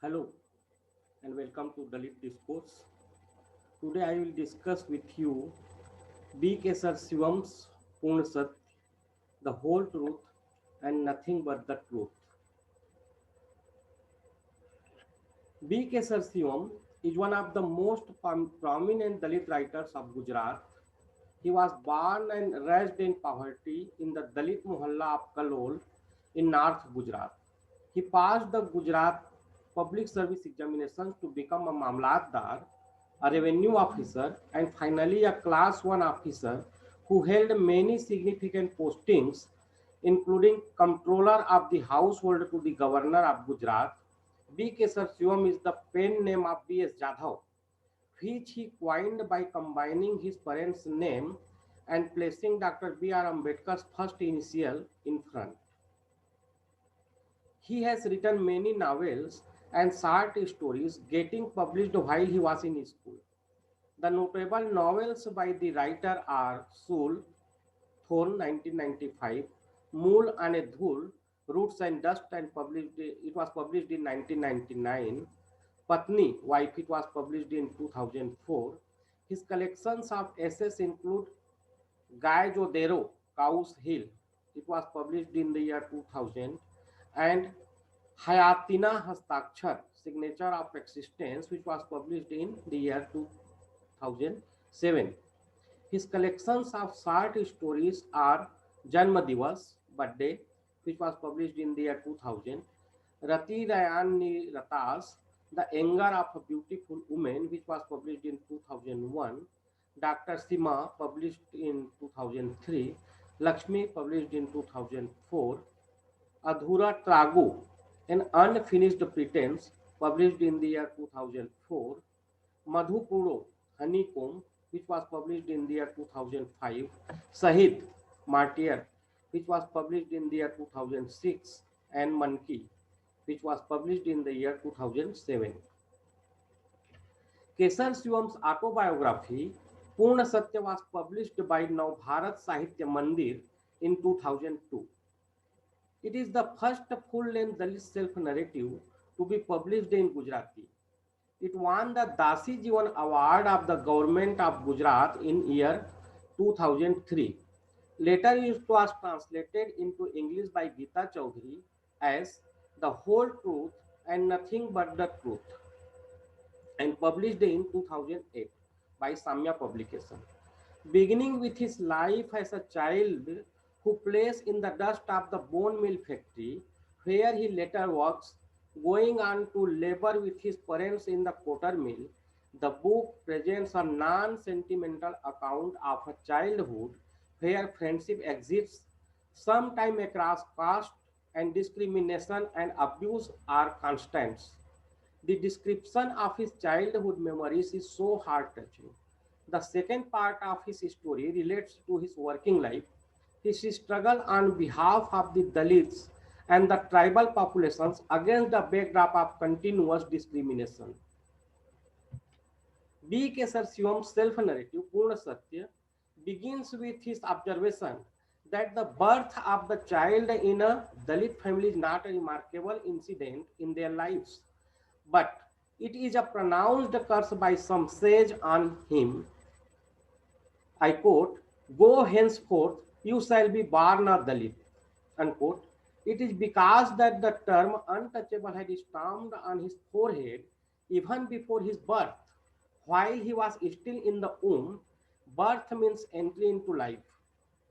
Hello and welcome to Dalit Discourse. Today I will discuss with you B. Kesar Shivam's Purna Sat, the whole truth and nothing but the truth. B. Kesar Shivam is one of the most prominent Dalit writers of Gujarat. He was born and raised in poverty in the Dalit Mohalla of Kalol in North Gujarat. He passed the Gujarat Public Service examinations to become a Mamlatdar, a revenue officer, and finally a Class 1 officer who held many significant postings, including Comptroller of the Household to the Governor of Gujarat. B. Kesar Shivam is the pen name of B. S. Jadhav, which he coined by combining his parents' name and placing Dr. B. R. Ambedkar's first initial in front. He has written many novels and short stories getting published while he was in school. The notable novels by the writer are Soul, Thorn 1995, Mool and Dhul, Roots and Dust and it was published in 1999. Patni, Wife, it was published in 2004. His collections of essays include Guy Jodero, Cows Hill, it was published in the year 2000, and Hayatina Hastakshar, Signature of Existence, which was published in the year 2007. His collections of short stories are Janma Divas, Birthday, which was published in the year 2000, Rati Rayani Ratas, The Anger of a Beautiful Woman, which was published in 2001, Dr. Sima, published in 2003, Lakshmi, published in 2004, Adhura Trago, An Unfinished Pretense, published in the year 2004, Madhupuro, Honeycomb, which was published in the year 2005, Sahid, Martyr, which was published in the year 2006, and Manki, which was published in the year 2007. Kesar Shivam's autobiography, Purna Satya, was published by Navbharat Sahitya Mandir in 2002. It is the first full-length Dalit self-narrative to be published in Gujarati. It won the Dasi Jivan Award of the Government of Gujarat in year 2003. Later it was translated into English by Geeta Chaudhary as The Whole Truth and Nothing But the Truth and published in 2008 by Samya Publication. Beginning with his life as a child who plays in the dust of the bone mill factory, where he later works, going on to labor with his parents in the cotter mill, the book presents a non sentimental account of a childhood where friendship exists, sometime across caste and discrimination and abuse are constants. The description of his childhood memories is so heart touching. The second part of his story relates to his working life, his struggle on behalf of the Dalits and the tribal populations against the backdrop of continuous discrimination. B. Kesar Shivan's self-narrative, Purna Satya, begins with his observation that the birth of the child in a Dalit family is not a remarkable incident in their lives, but it is a pronounced curse by some sage on him. I quote, Go henceforth, you shall be born a Dalit, unquote. It is because that the term untouchable had stamped on his forehead even before his birth. While he was still in the womb, birth means entry into life.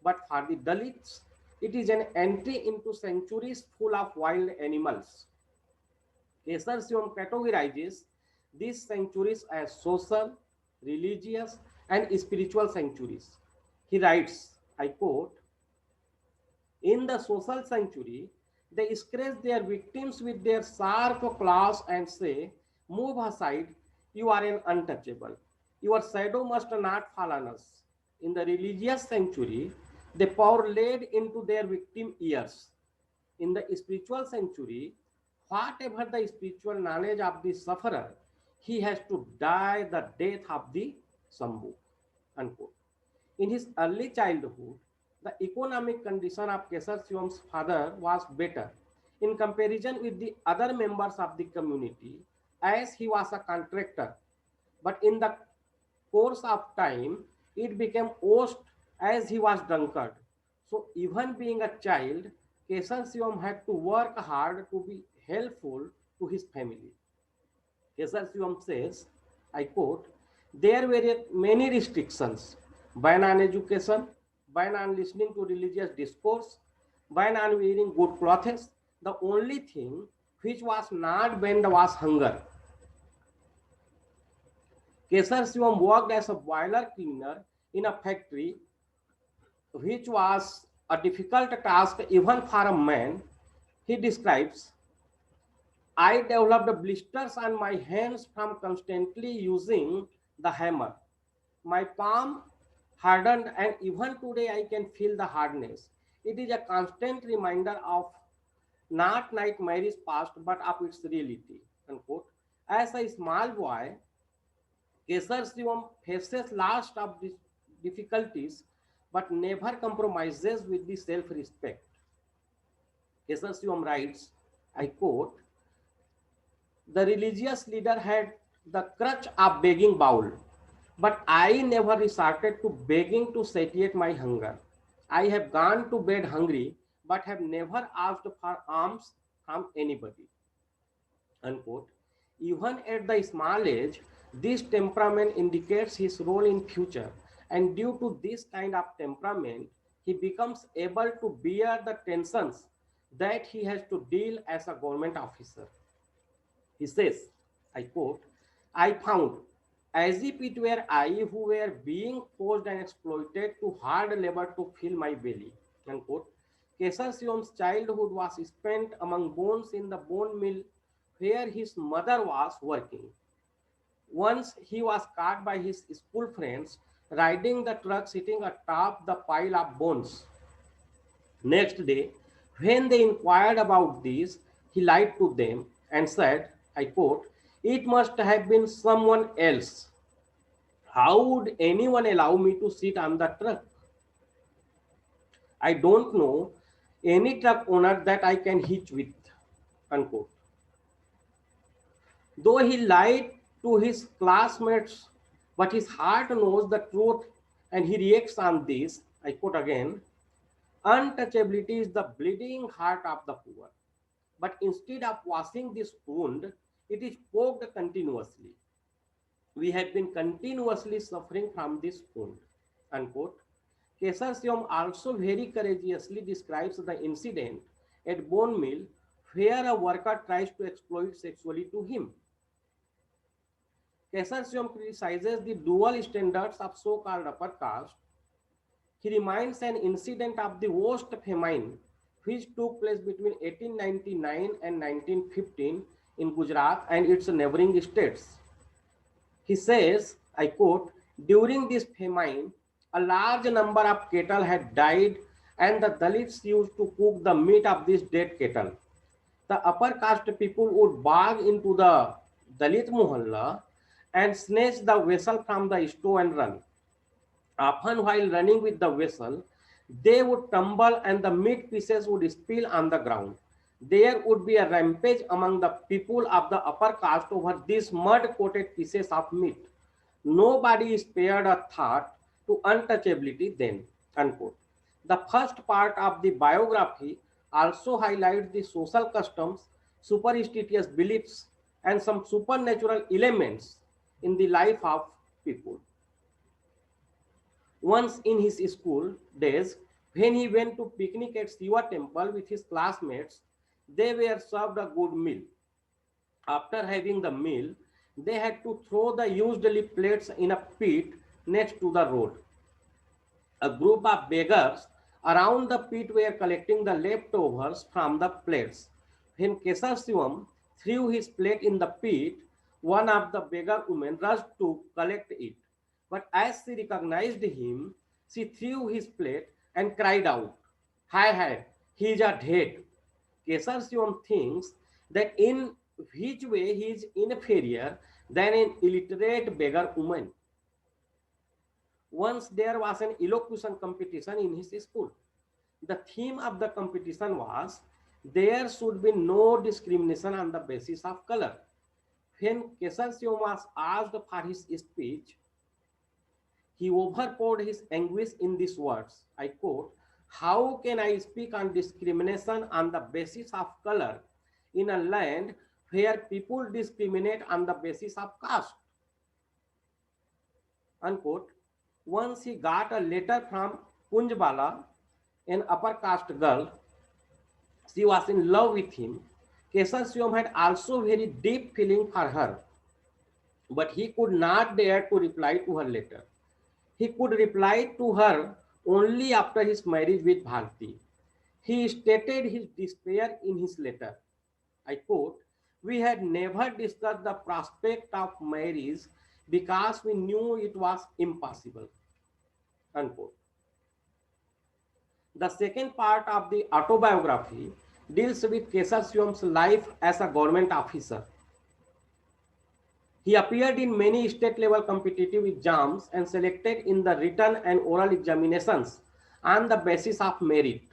But for the Dalits, it is an entry into sanctuaries full of wild animals. Kesar Shivam categorizes these sanctuaries as social, religious, and spiritual sanctuaries. He writes, I quote, In the social sanctuary, they scratch their victims with their sharp claws and say, Move aside, you are an untouchable. Your shadow must not fall on us. In the religious sanctuary, they pour lead into their victim ears. In the spiritual sanctuary, whatever the spiritual knowledge of the sufferer, he has to die the death of the Sambhu. Unquote. In his early childhood, the economic condition of Kesar Shivam's father was better. in comparison with the other members of the community, as he was a contractor. But in the course of time, it became worse as he was drunkard. So even being a child, Kesan Shivam had to work hard to be helpful to his family. Kesan Shivam says, I quote, there were many restrictions: ban on education, ban on listening to religious discourse, ban on wearing good clothes. The only thing which was not banned was hunger. Kesar Shivam worked as a boiler cleaner in a factory, which was a difficult task even for a man. He describes, I developed blisters on my hands from constantly using the hammer. My palm hardened, and even today I can feel the hardness. It is a constant reminder of not nightmares past, but of its reality. Unquote. As a small boy, Kesar Shivam faces lots of difficulties, but never compromises with the self-respect. Kesar Shivam writes, I quote, the religious leader had the crutch of begging bowl, but I never resorted to begging to satiate my hunger. I have gone to bed hungry, but have never asked for alms from anybody. Unquote. Even at the small age, this temperament indicates his role in future, and due to this kind of temperament, he becomes able to bear the tensions that he has to deal as a government officer. He says, I quote, I found as if it were I who were being forced and exploited to hard labor to fill my belly. Unquote. Kesar Shivan's childhood was spent among bones in the bone mill where his mother was working. Once he was caught by his school friends riding the truck sitting atop the pile of bones. Next day, when they inquired about this, he lied to them and said, I quote, it must have been someone else. How would anyone allow me to sit on the truck? I don't know any truck owner that I can hitch with. Unquote. Though he lied to his classmates, but his heart knows the truth and he reacts on this. I quote again, untouchability is the bleeding heart of the poor. But instead of washing this wound, it is poked continuously. We have been continuously suffering from this wound. Unquote. Kesar Shivam also very courageously describes the incident at bone mill where a worker tries to exploit sexually to him. Kesar Shivam criticizes the dual standards of so-called upper caste. He reminds an incident of the worst famine which took place between 1899 and 1915 in Gujarat and its neighboring states. He says, I quote, during this famine, a large number of cattle had died and the Dalits used to cook the meat of these dead cattle. The upper caste people would barge into the Dalit Mohalla and snatch the vessel from the stove and run. Often while running with the vessel, they would tumble and the meat pieces would spill on the ground. There would be a rampage among the people of the upper caste over these mud-coated pieces of meat. Nobody spared a thought to untouchability then. Unquote. The first part of the biography also highlights the social customs, superstitious beliefs, and some supernatural elements in the life of people. Once in his school days, when he went to picnic at Shiva temple with his classmates, they were served a good meal. After having the meal, they had to throw the used plates in a pit next to the road. A group of beggars around the pit were collecting the leftovers from the plates. When Kesar Shivam threw his plate in the pit, one of the beggar women rushed to collect it. But as she recognized him, she threw his plate and cried out, Hi, hi, he is a dead. Kesar Shivam thinks that in which way he is inferior than an illiterate beggar woman. Once there was an elocution competition in his school. The theme of the competition was There should be no discrimination on the basis of color. When Kesar Siom was asked for his speech, he overpoured his anguish in these words. I quote, "How can I speak on discrimination on the basis of color in a land where people discriminate on the basis of caste?" Unquote. Once he got a letter from Kunjbala, an upper caste girl. She was in love with him. Kesar Siom had also very deep feeling for her, but he could not dare to reply to her letter. He could reply to her only after his marriage with Bharti. He stated his despair in his letter. I quote, "We had never discussed the prospect of marriage because we knew it was impossible." Unquote. The second part of the autobiography deals with Kesar Siom's life as a government officer. He appeared in many state level competitive exams and selected in the written and oral examinations on the basis of merit.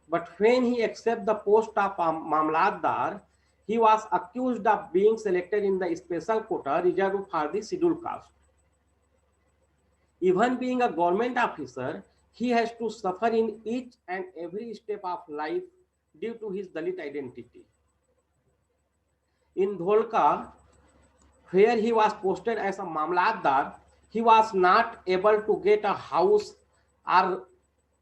But when he accepted the post of Mamlatdar, he was accused of being selected in the special quota reserved for the scheduled caste. Even being a government officer, he has to suffer in each and every step of life due to his Dalit identity. In Dholka, where he was posted as a Mamlatdar, he was not able to get a house or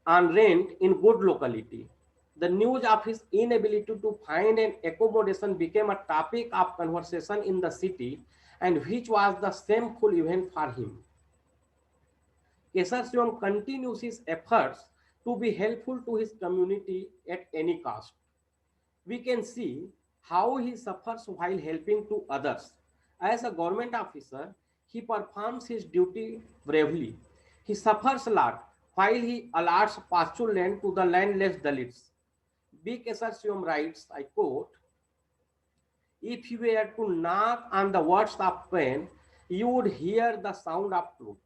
on rent in good locality. The news of his inability to find an accommodation became a topic of conversation in the city, and which was the shameful event for him. Kesar Siom continues his efforts to be helpful to his community at any cost. We can see how he suffers while helping to others. As a government officer, he performs his duty bravely. He suffers a lot while he allots pasture land to the landless Dalits. B. Kesar Siom writes, I quote, "If you were to knock on the words of pain, you would hear the sound of truth.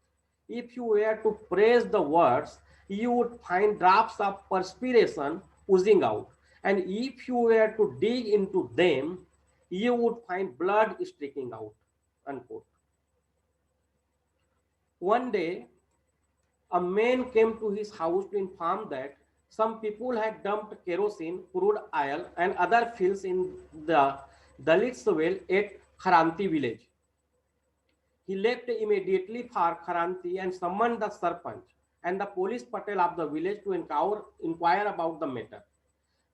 If you were to praise the words, you would find drops of perspiration oozing out. And if you were to dig into them, you would find blood streaking out." Unquote. One day, a man came to his house to inform that some people had dumped kerosene, crude oil, and other fuels in the Dalits well at Kharanti village. He left immediately for Kharanti and summoned the Sarpanch and the police patel of the village to inquire about the matter.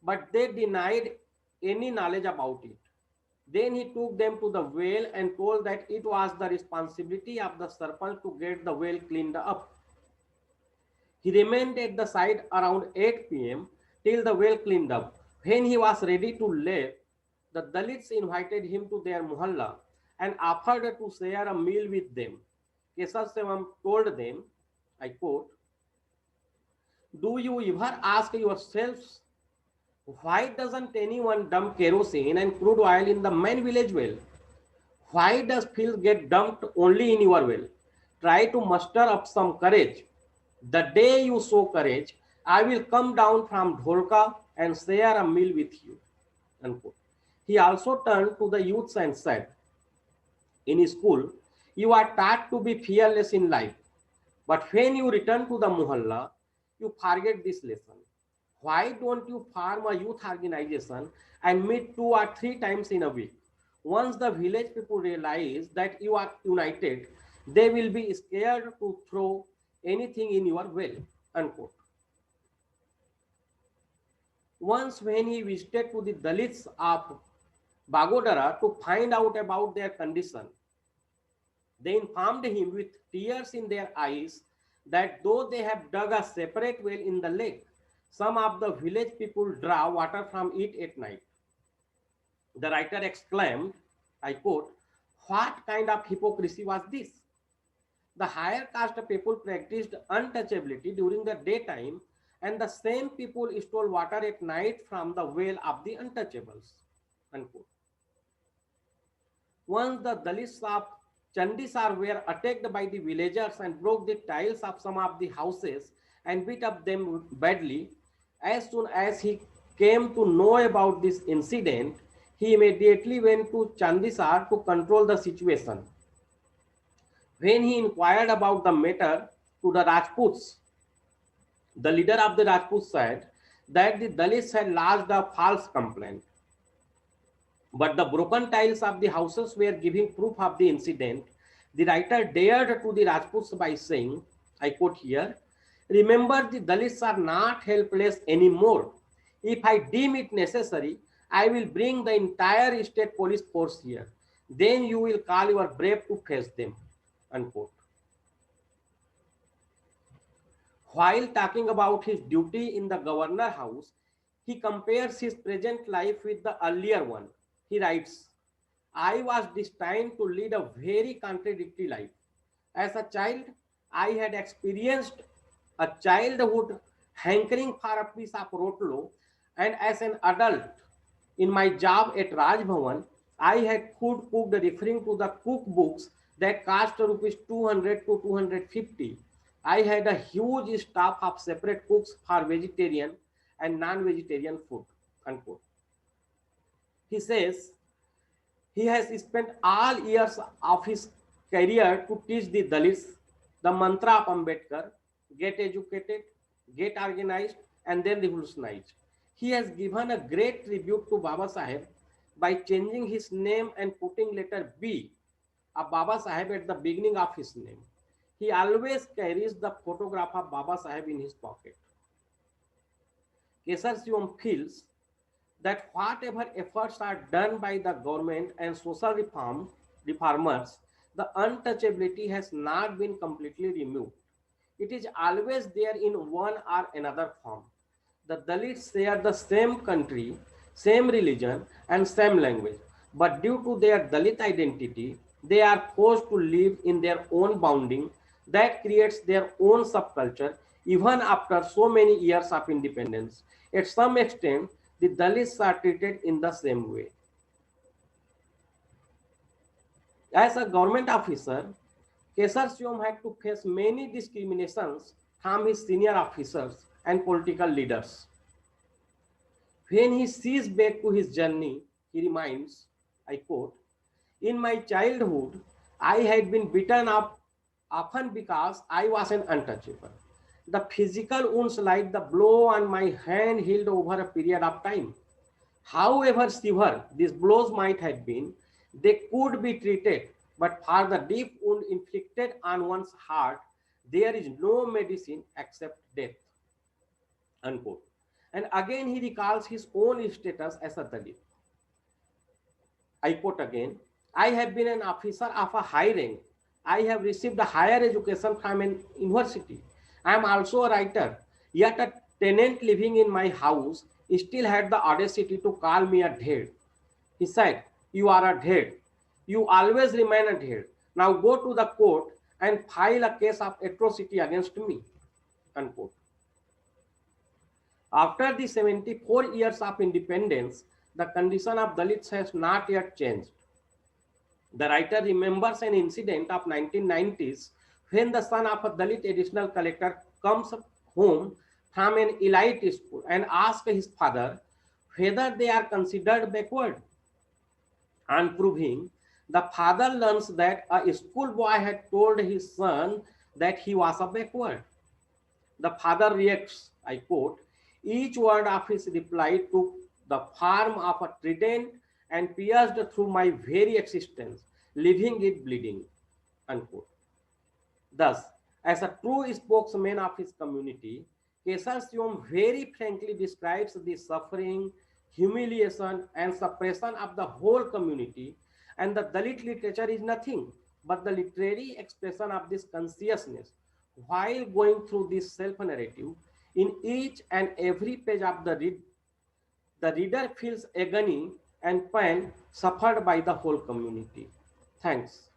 But they denied any knowledge about it. Then he took them to the well and told that it was the responsibility of the Sarpanch to get the well cleaned up. He remained at the site around 8 p.m. till the well cleaned up. When he was ready to leave, the Dalits invited him to their mohalla and offered to share a meal with them. Kesar Siom told them, I quote, "Do you ever ask yourselves, why doesn't anyone dump kerosene and crude oil in the main village well? Why does fuel get dumped only in your well? Try to muster up some courage. The day you show courage, I will come down from Dholka and share a meal with you." Unquote. He also turned to the youths and said, "In school, you are taught to be fearless in life. But when you return to the mohalla, you forget this lesson. Why don't you form a youth organization and meet 2 or 3 times in a week? Once the village people realize that you are united, they will be scared to throw anything in your well." Unquote. Once when he visited to the Dalits of Bagodara to find out about their condition, they informed him with tears in their eyes that though they have dug a separate well in the lake, some of the village people draw water from it at night. The writer exclaimed, I quote, "What kind of hypocrisy was this? The higher caste people practiced untouchability during the daytime, and the same people stole water at night from the well of the untouchables." Unquote. Once the Dalits of Chandisar were attacked by the villagers and broke the tiles of some of the houses and beat up them badly. As soon as he came to know about this incident, he immediately went to Chandisar to control the situation. When he inquired about the matter to the Rajputs, the leader of the Rajputs said that the Dalits had lodged a false complaint. But the broken tiles of the houses were giving proof of the incident. The writer dared to the Rajputs by saying, I quote here, remember the Dalits are not helpless anymore. If I deem it necessary, I will bring the entire state police force here. Then you will call your brave to face them. Unquote. While talking about his duty in the governor house, he compares his present life with the earlier one. He writes, I was destined to lead a very contradictory life. As a child, I had experienced a childhood hankering for a piece of rotlo, and as an adult, in my job at Raj Bhavan, I had food cooked referring to the cookbooks that cost rupees 200 to 250. I had a huge staff of separate cooks for vegetarian and non-vegetarian food. Unquote. He says he has spent all years of his career to teach the Dalits the mantra of Ambedkar, get educated, get organized, and then revolutionize. He has given a great tribute to Baba Saheb by changing his name and putting letter B of Baba Saheb at the beginning of his name. He always carries the photograph of Baba Saheb in his pocket. Kesar Shivam feels that whatever efforts are done by the government and social reformers, the untouchability has not been completely removed. It is always there in one or another form. The Dalits share the same country, same religion, and same language. But due to their Dalit identity, they are forced to live in their own bounding that creates their own subculture even after so many years of independence. At some extent, the Dalits are treated in the same way. As a government officer, Kesar Shivam had to face many discriminations from his senior officers and political leaders. When he sees back to his journey, he reminds, I quote, in my childhood, I had been beaten up often because I was an untouchable. The physical wounds like the blow on my hand healed over a period of time. However severe these blows might have been, they could be treated, but for the deep wound inflicted on one's heart, there is no medicine except death. Unquote. And again, he recalls his own status as a Dalit. I quote again, I have been an officer of a high rank. I have received a higher education from an university. I am also a writer. Yet a tenant living in my house still had the audacity to call me a dead. He said, you are a dead. You always remain a dead. Now go to the court and file a case of atrocity against me. Unquote. After the 74 years of independence, the condition of Dalits has not yet changed. The writer remembers an incident of 1990s when the son of a Dalit additional collector comes home from an elite school and asks his father whether they are considered backward. On proving, the father learns that a schoolboy had told his son that he was a backward. The father reacts, I quote, each word of his reply took the form of a trident and pierced through my very existence, leaving it bleeding. Unquote. Thus, as a true spokesman of his community, Kesar Shivam very frankly describes the suffering, humiliation, and suppression of the whole community, and the Dalit literature is nothing but the literary expression of this consciousness. While going through this self-narrative, in each and every page of the reader feels agony and pain suffered by the whole community. Thanks.